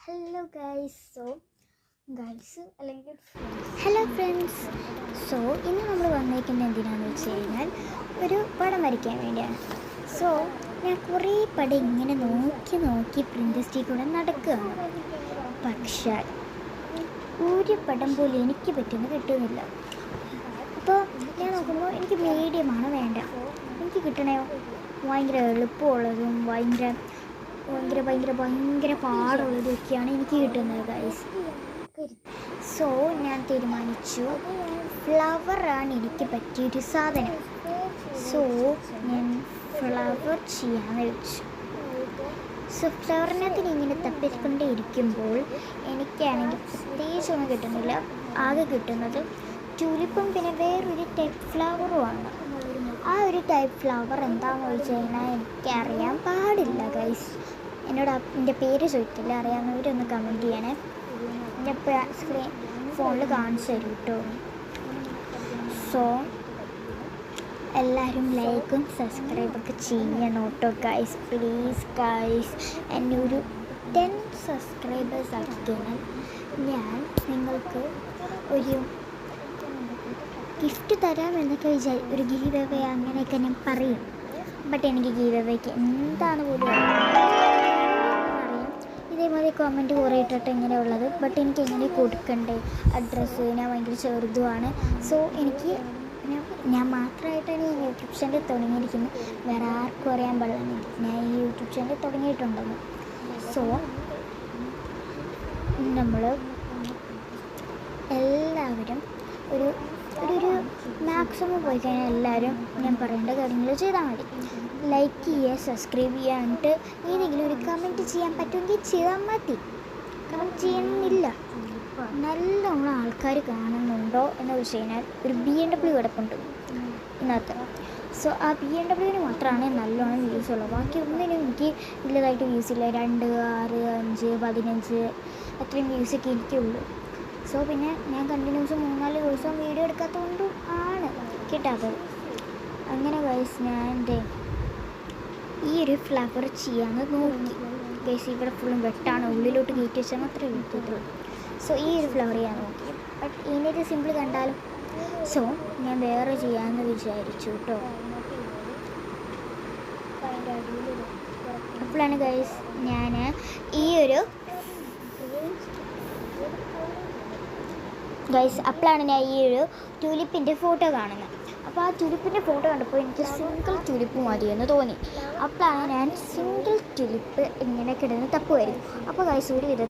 Hello guys അല്ലെങ്കിൽ hello friends. ഇന്ന് നമ്മൾ വന്നേക്കുന്നത് എന്തിനാണെന്ന് വെച്ച് കഴിഞ്ഞാൽ ഒരു പടം വരയ്ക്കാൻ വേണ്ടിയാണ്. ഞാൻ കുറേ പടം ഇങ്ങനെ നോക്കി പ്രിൻ്റ് കൂടെ നടക്കുകയാണ്. പക്ഷേ ഒരു പടം പോലും എനിക്ക് പറ്റുന്ന കിട്ടുന്നില്ല. അപ്പോൾ ഞാൻ നോക്കുമ്പോൾ എനിക്ക് മീഡിയമാണ് വേണ്ട. എനിക്ക് കിട്ടണയോ ഭയങ്കര എളുപ്പമുള്ളതും ഭയങ്കര പാടുള്ളതൊക്കെയാണ് എനിക്ക് കിട്ടുന്നത് ഗൈസ്. ഞാൻ തീരുമാനിച്ചു ഫ്ലവറാണ് എനിക്ക് പറ്റിയൊരു സാധനം. ഞാൻ ഫ്ലവർ ചെയ്യാമെന്ന് വെച്ചു. ഫ്ലവറിനകത്ത് ഇങ്ങനെ തപ്പിക്കൊണ്ടേ ഇരിക്കുമ്പോൾ എനിക്കാണെങ്കിൽ പ്രത്യേകിച്ചൊന്നും കിട്ടുന്നില്ല. ആകെ കിട്ടുന്നത് ട്യൂലിപ്പും പിന്നെ വേറൊരു ടൈപ്പ് ഫ്ലവറുമാണ്. ആ ഒരു ടൈപ്പ് ഫ്ലവർ എന്താണെന്ന് ചോദിച്ചു കഴിഞ്ഞാൽ എനിക്കറിയാൻ പാടില്ല ഗൈസ്. എന്നോട് എൻ്റെ പേര് ചോദിക്കില്ല. അറിയാവുന്നവരൊന്ന് കമൻറ്റ് ചെയ്യണേ. എൻ്റെ ഫോണിൽ കാണിച്ചു തരും കേട്ടോ. എല്ലാവരും ലൈക്കും സബ്സ്ക്രൈബൊക്കെ ചെയ്യണം കേട്ടോ ഗൈസ്. പ്ലീസ് ഗൈസ്, എന്നെ ഒരു 10 സബ്സ്ക്രൈബേഴ്സ് ആക്കി കഴിഞ്ഞാൽ ഞാൻ നിങ്ങൾക്ക് ഒരു ഗിഫ്റ്റ് തരാമെന്നൊക്കെ ഒരു ഗീവ് അവേ അങ്ങനെയൊക്കെ ഞാൻ പറയും. ബട്ട് എനിക്ക് ഗീവ് അവേക്ക് എന്താണ് പോലും അറിയാം. ഇതേമാതിരി കമൻറ്റ് കുറേ ഇട്ടിട്ട് ഇങ്ങനെയുള്ളത്. ബട്ട് എനിക്ക് എങ്ങനെ കൊടുക്കണ്ടേ അഡ്രസ്സ്? ഞാൻ ഭയങ്കര ചെറുതുമാണ്. എനിക്ക് ഞാൻ മാത്രമായിട്ടാണ് ഈ യൂട്യൂബ് ചാനൽ തുടങ്ങിയിരിക്കുന്നത്. വേറെ ആർക്കും അറിയാൻ പാടില്ല ഞാൻ ഈ യൂട്യൂബ് ചാനൽ തുടങ്ങിയിട്ടുണ്ടെന്ന്. നമ്മൾ എല്ലാവരും ഒരു മാക്സിമം പോയി കഴിഞ്ഞാൽ എല്ലാവരും ഞാൻ പറയേണ്ട കാര്യങ്ങൾ ചെയ്താൽ മതി. ലൈക്ക് ചെയ്യുക, സബ്സ്ക്രൈബ് ചെയ്യുക, എന്നിട്ട് ഏതെങ്കിലും ഒരു കമൻറ്റ് ചെയ്യാൻ പറ്റുമെങ്കിൽ ചെയ്താൽ മതി. കമൻറ്റ് ചെയ്യണമെന്നില്ല. നല്ലോണം ആൾക്കാർ കാണുന്നുണ്ടോ എന്ന് വെച്ച് കഴിഞ്ഞാൽ ഒരു BMW കിടപ്പുണ്ട് ഇതിനകത്ത്. ആ BMW മാത്രമാണ് നല്ലോണം വ്യൂസ് ഉള്ളത്. ബാക്കി ഒന്നിനും എനിക്ക് വലുതായിട്ട് വ്യൂസ് ഇല്ല. 2, 6, 5, 15 അത്രയും വ്യൂസൊക്കെ എനിക്കുള്ളൂ. പിന്നെ ഞാൻ കണ്ടിന്യൂസ് 3-4 ദിവസം വീഡിയോ എടുക്കാത്തതുകൊണ്ടും ആണ് കിട്ടാത്തത്. അങ്ങനെ ഗൈസ് ഞാൻ ഈ ഒരു ഫ്ലവർ ചെയ്യാമെന്ന് നോക്കി ഗൈസ്. ഇവിടെ ഫുള്ളും വെട്ടാണ്, ഉള്ളിലോട്ട് കയറ്റി വെച്ചാൽ മാത്രമേ കിട്ടത്തുള്ളൂ. ഈ ഒരു ഫ്ലവർ ചെയ്യാൻ നോക്കി. ബട്ട് ഇതിനൊരു സിമ്പിൾ കണ്ടാലും ഞാൻ വേറെ ചെയ്യാമെന്ന് വിചാരിച്ചു കേട്ടോ. അപ്പോഴാണ് ഗൈസ് ഞാൻ ഈ ഒരു ട്യൂലിപ്പിൻ്റെ ഫോട്ടോ കാണുന്നത്. അപ്പോൾ ആ ട്യൂലിപ്പിൻ്റെ ഫോട്ടോ കണ്ടപ്പോൾ എനിക്ക് സിംഗിൾ ട്യൂലിപ്പ് മതിയെന്ന് തോന്നി. അപ്പോഴാണ് ഞാൻ സിംഗിൾ ട്യൂലിപ്പ് ഇങ്ങനെ കിടന്ന് തപ്പുമായിരുന്നു. അപ്പോൾ ഗൈസ് ഒരു വിധത്തിൽ